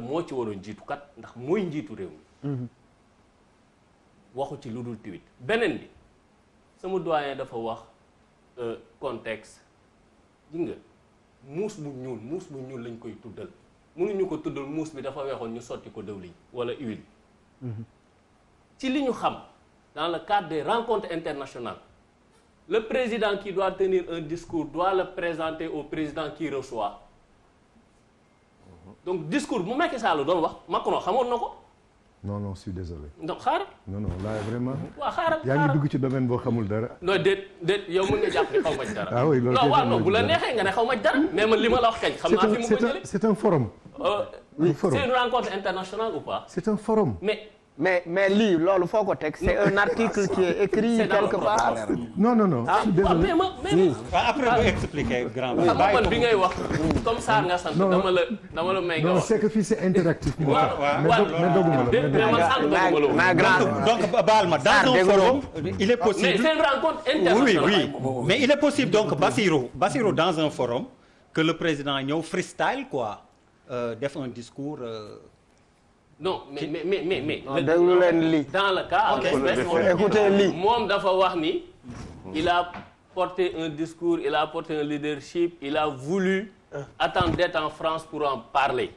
moo ci waroon jiitu kat ndax mooy njiitu réew mi waxu ci lu dul tweet beneen bi sama doyen dafa wax contexte ji nga muus bu ñuul lañ koy tuddal mënuñu ko tuddal muus bi dafa weexoon ñu sotti ko dëwlin wala huile ci li ñu xam dans le cadre des rencontres internationales le président qui doit tenir un discours doit le présenter au président qui reçoit donc discours bu Macky Sall doon wax Macron xamoon na ko. non je suis désolé. donc xaaral. non là vraiment. waaw xaaral yaa ngi dugg ci domaine boo xamul dara. non déet yow mën nga jàpp ni xaw ma ci dara. ah oui loolu non waaw non bu la neexee nga ne xaw ma ci dara. mais man li ma la wax kañ. xam naa fi mu ko jëlee c'est un forum. c'est une rencontre internationale ou pas. c'est un forum. mais lii loolu foo ko teg c'est un article qui est écrit quelque part. non je suis désolé. mais après nga expliquer grand xam nga man bi ngay wax comme ça nga sant dama la may nga non wax. c'est que fii c'est interactif. mais doguma la mais grand donc baal ma dans un forum il est possible mais c'est une rencontre internationale. oui mais il est possible donc Bassirou dans un forum que le président ñëw freestyle quoi def un discours. non mais. déglu leen lii. dans le cas. écoutez lii. moom dafa wax ni. il a porté un discours il a porté un leadership il a voulu attendre d'être en France pour en parler.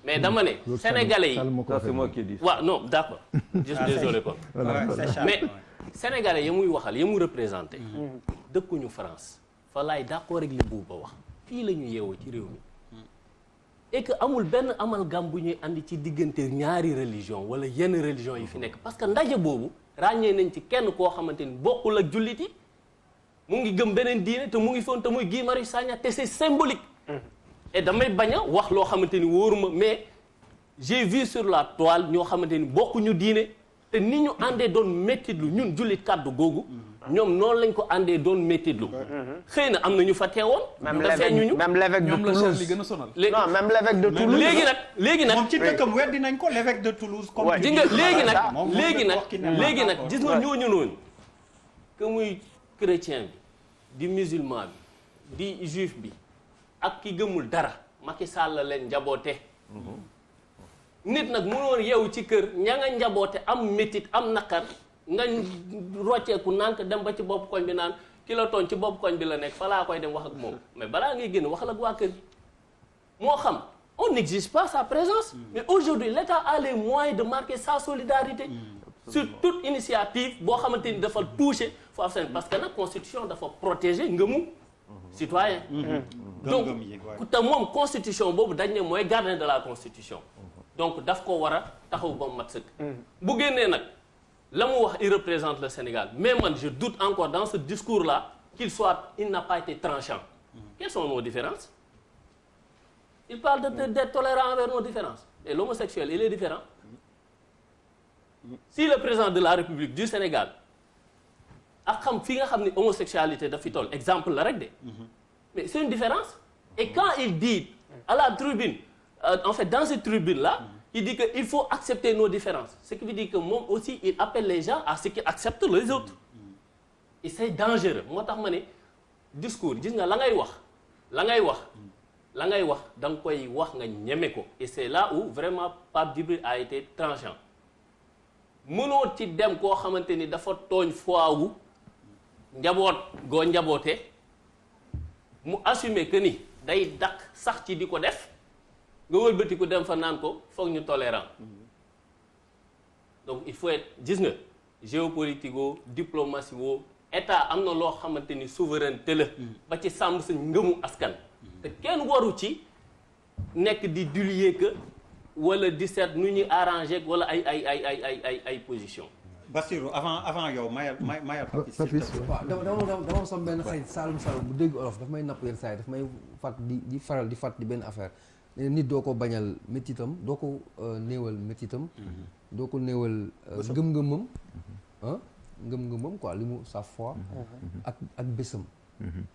mais dama ne. sénégalais yi c'est moi qui dis. waaw non d'accord. juste désolé quoi. mais sénégalais yi muy waxal yi mu représenté. dëkkuñu France. fa laay d'accord ak li Bouba wax. fii la ñu yeewoo ci réew mi. et que amul benn amalgame bu ñuy andi ci diggante ñaari religion wala yenn religion yi fi nekk parce que ndaje boobu ràññee nañ ci kenn koo xamante ni bokkul ak jullit yi mu ngi gëm beneen diine te mu ngi foon te muy Guy Marius Sagna te c'est symbolique. et damay bañ a wax loo xamante ni wóoruma mais j'ai vu sur la toile ñoo xamante ni bokkuñu diine te ni ñu àndee doon méttitlu ñun jullit kàddu googu. ñoom noonu lañ ko àndee doon méttitlu. xëy na am na ñu fa teewoon. même l'évêque de Toulouse. non même l'évêque de Toulouse. léegi nag moom ci dëkkam weddi nañ ko l'évêque de Toulouse. comme di nga léegi nag gis nga ñooñu noonu. que muy chrétien bi di musulman bi di juif bi ak ki gëmul dara Macky Sall la leen njaboote. nit nag mënoon yeewu ci kër ña nga njaboote am métit am naqar. nga rocceeku nànk dem ba ci bopp koñ bi naan ki la tooñ ci bopp koñ bi la nekk fa laa koy dem wax ak moom mais balaa ngay génn waxal ak waa kër gi moo xam on n'exige pas sa présence mais aujourd'hui l'État a les moyens de marquer sa solidarité sur toute initiative boo xamante ni dafa toucher foo af parce que nag constitution dafa protéger ngëmu citoyen donc te moom constitution boobu dañ ne mooy gardien de la constitution donc daf ko war a taxaw ba mat sëkk bu génnee nag la mu wax il représente le Sénégal mais man je doute encore dans ce discours-là il n'a pas été tranchant. Quelles sont nos différences? Il parle d'être tolérant envers nos différences et l'homosexuel il est différent. Si le président de la République du Sénégal ak xam fi nga xam ni homosexualité daf fi toll exemple la rek de. mais c'est une différence et quand il dit à la tribune en fait dans cette tribune-là. Il dit qu'il faut accepter nos différences. Ce qui veut dire que moom aussi il appelle les gens à ce qu'ils acceptent les autres. Et c'est dangereux moo tax ma ne discours gis nga la ngay wax da nga koy wax nga ñeme ko. Et c'est là où vraiment Pape Djibril a été tranchant. mënoo ci dem koo xamante ni dafa tooñ foowu njaboot goo njaboote mu assumer que ni day dakk sax ci di ko def. nga wëlbati ko dem fa naan ko foog ñu tolérant donc il faut être gis nga géopolitique woo diplomatie woo état am na loo xamante ni souveraineté la ba ci sàmm sa ngëmu askan te kenn waru ci nekk di dulier que wala di seet nu ñuy arranger wala ay position Bassirou avant yow mayal Papis waaw dama sam benn xarit Saloum bu dégg olof daf may napp yenn saa yi daf may fàtt di faral di fàtt di benn affaire nit doo ko bañal métitam doo ko néewal métitam doo ko néewal ngëm-ngëmam ngëm-ngëmam quoi li mu sa foi ak bésam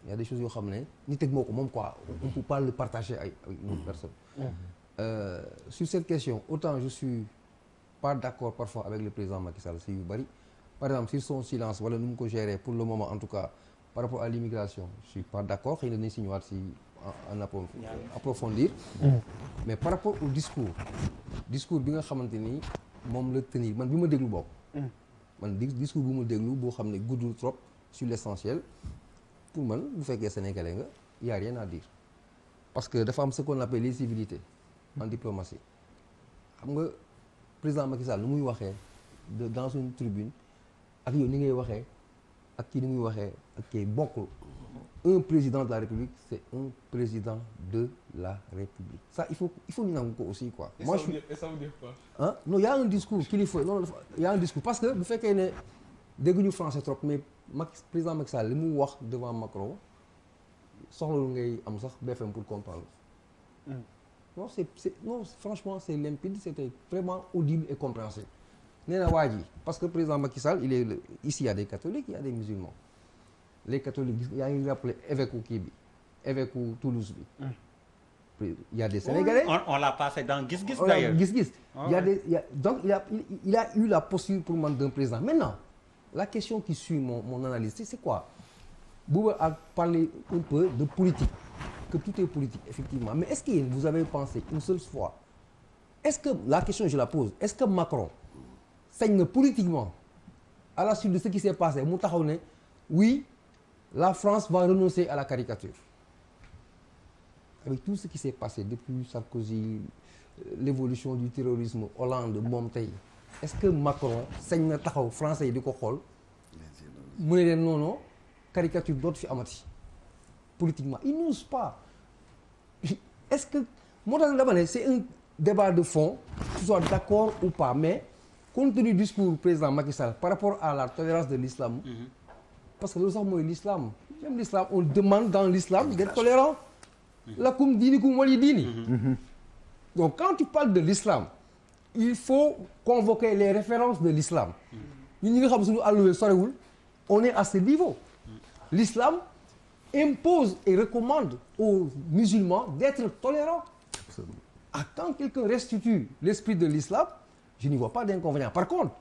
y a des choses yoo xam ne nit ak moo ko moom quoi on peut pas le partager avec une autre personne sur cette question autant je suis pas d'accord parfois avec le président Macky Sall si yu bari par exemple sur son silence wala nu mu ko gérer pour le moment en tout cas par rapport à l'immigration je suis pas d'accord xëy na nañ si ñëwaat si en approfondir mais par rapport au discours bi nga xamante ni moom la tenir man bi ma déglu bokk man discours bu ma déglu boo xam ne guddul trop sur l'essentiel pour man bu fekkee sénégalais nga y a rien à dire parce que dafa am ce qu'on appelle les civilités en diplomatie xam nga président Macky Sall lu muy waxee dans une tribune ak yow ni ngay waxee ak kii ni muy waxee ak kii bokkul un président de la République c'est un président de la République ça il faut ñu nangu ko aussi quoi. Moi ça veut dire quoi? Ah non y a un discours kilifa non y a un discours parce que bu fekkee ne dégguñu français trop mais président Macky Sall li mu wax devant Macron soxlalu ngay am sax BFM pour comprendre. Non non franchement c'est limpide c'était vraiment audible et compréhensible. Nee na waa ji parce que président Macky Sall ici il y a des catholiques il y a des musulmans. Les catholiques yaa ngi rappelé évêque kii bi évêque Toulouse bi. Il y a des Sénégalais. On l'a passé dans Gis Gis d'ailleurs. Gis Gis. Donc il a eu la posture pour man d'un président. Maintenant la question qui suit mon analyse c'est quoi? Bouba a parlé un peu de politique, que tout est politique effectivement. Mais est-ce que vous avez pensé une seule fois? Est-ce que la question je la pose, est-ce que Macron sañ na politiquement à la suite de ce qui s'est passé mu taxaw ne oui la France va renoncer à la caricature avec tout ce qui s'est passé depuis Sarkozy l'évolution du terrorisme Hollande moom tey est-ce que Macron sañ na taxaw français yi di ko xool mu ne leen non caricature dootu fi amati politiquement il n'ose pas est-ce que moo tax dama ne c'est un débat de fond que tu sois d'accord ou pas mais compte tenu du discours président Macky Sall par rapport à la tolérance de l'islam parce que loolu sax mooy l'islam même l'islam on demande dans l'islam d'être tolérant lakum diinikum wali diini donc quand tu parles de l'islam il faut convoquer les références de l'islam ñun ñi nga xam suñu àlluwee sorewul on est à ce niveau l'islam impose et recommande aux musulmans d'être tolérants quand quelqu'un restitue l'esprit de l'islam je n'y vois pas d'inconvénient par contre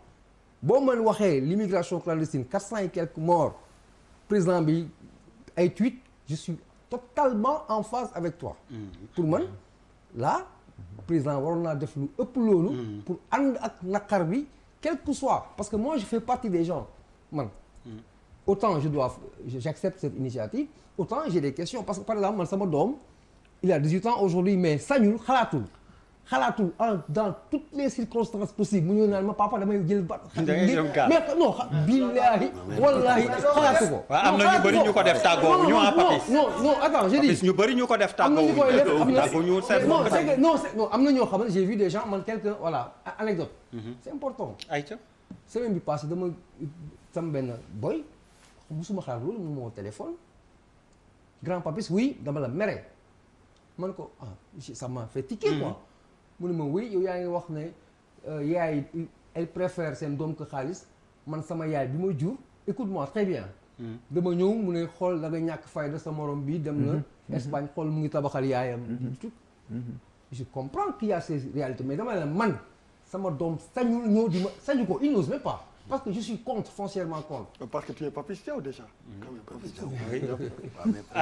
boo mën waxee l'immigration clandestine 400 et quelques morts président bi ay tweet je suis totalement en phase avec toi pour man là président waroon naa def lu ëpp loolu pour ànd ak naqar bi quel que soit parce que moi je fais partie des gens man autant j'accepte cette initiative autant j'ai des questions parce que par exemple man sama doom il a 18 ans aujourd'hui mais sañul xalaatul dans toutes les circonstances possibles mu ñëw naan ma papa damay jël ba mais non billahi wallahi xalaatu ko waaw am na ñu bëri ñu ko def tàggoo ñu en papis non attends je dis ñu bëri ñu ko def tàggoo ñu seet non am na ñoo xam ne j'ai vu des gens man quelqu'un voilà anecdote c'est important ayca semaine bi passé dama sama benn boy musuma xalaat loolu mu moo téléphone grand papis oui dama la mere man ko ça m'a fait tiquer quoi mu ne ma oui yow yaa ngi wax ne yaay elle préfère seen doom ko xaalis man sama yaay bi ma jur écoute-moi très bien dama ñëw mu ne xool da nga ñàkk fayda sa morom bi dem na Espagne xool mu ngi tabaxal yaayam tout je comprends qu'il y a ces réalités mais dama ne man sama doom sañul ñëw di ma sañu ko il n'ose même pas parce que je suis contre foncièrement contre. Parce que tu es Papis Diaw déjà. Quand même Papis Diaw.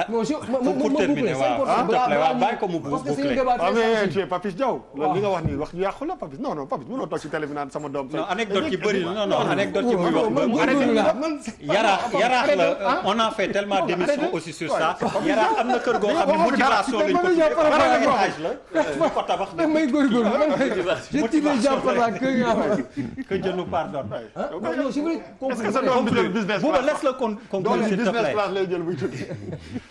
Non je pour terminer parce que c'est un débat très mais tu es Papis Diaw. li nga wax ni wax yàqu la Papis non Papis mënoo toog ci télé bi naan sama doom. non anecdote yi bëri non anecdote yi muy wax yaraax la on a fait tellement d'émissions aussi sur ça yaraax am na kër goo xam ne motivation lañ ko la ko tabax may góorgóorlu je dis les gens par là que Dieu nous pardonne. non je voulais est-ce que sa doom du jël business class laisse le conclure s'il te plaît business class lay jël buy tudd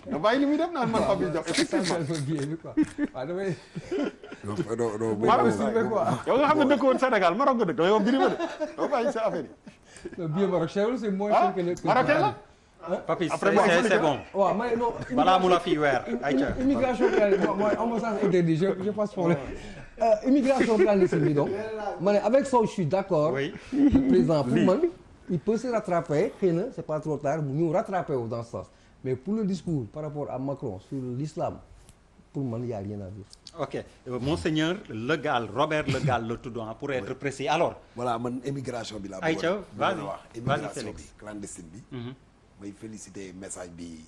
nga bàyyi li muy def naan man Papis Diaw effectivement waaw damay yow nga xam ne dëkkoon Sénégal Maroc nga dëkk yow Birima de doo bàyyi sa affaire yi bien Maroc c'est moins cher que le Marocain la Papis c'est bon waaw mais non balaa mu la fi weer immigration mooy en sens interdit je passe pour le immigration clandestine bi donc ma ne avec ça je suis d'accord le président pour man il peut se rattraper xëy na c'est pas trop tard mu ñëw rattraper wu dans ce sens mais pour le discours par rapport à Macron sur l'islam pour man y a rien à dire. Ok monseigneur Le Gall Robert Le Gall le tudd pour être précis alors. voilà man immigration bi laa ayca vas-y immigration bi clandestine bi. may féliciter message bi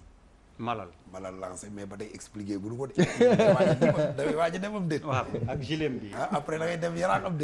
Malal lancé mais ba tey expliqué bu nu ko de damay waaj a demam déet waaw ak gileem bi après da ngay dem yaraax am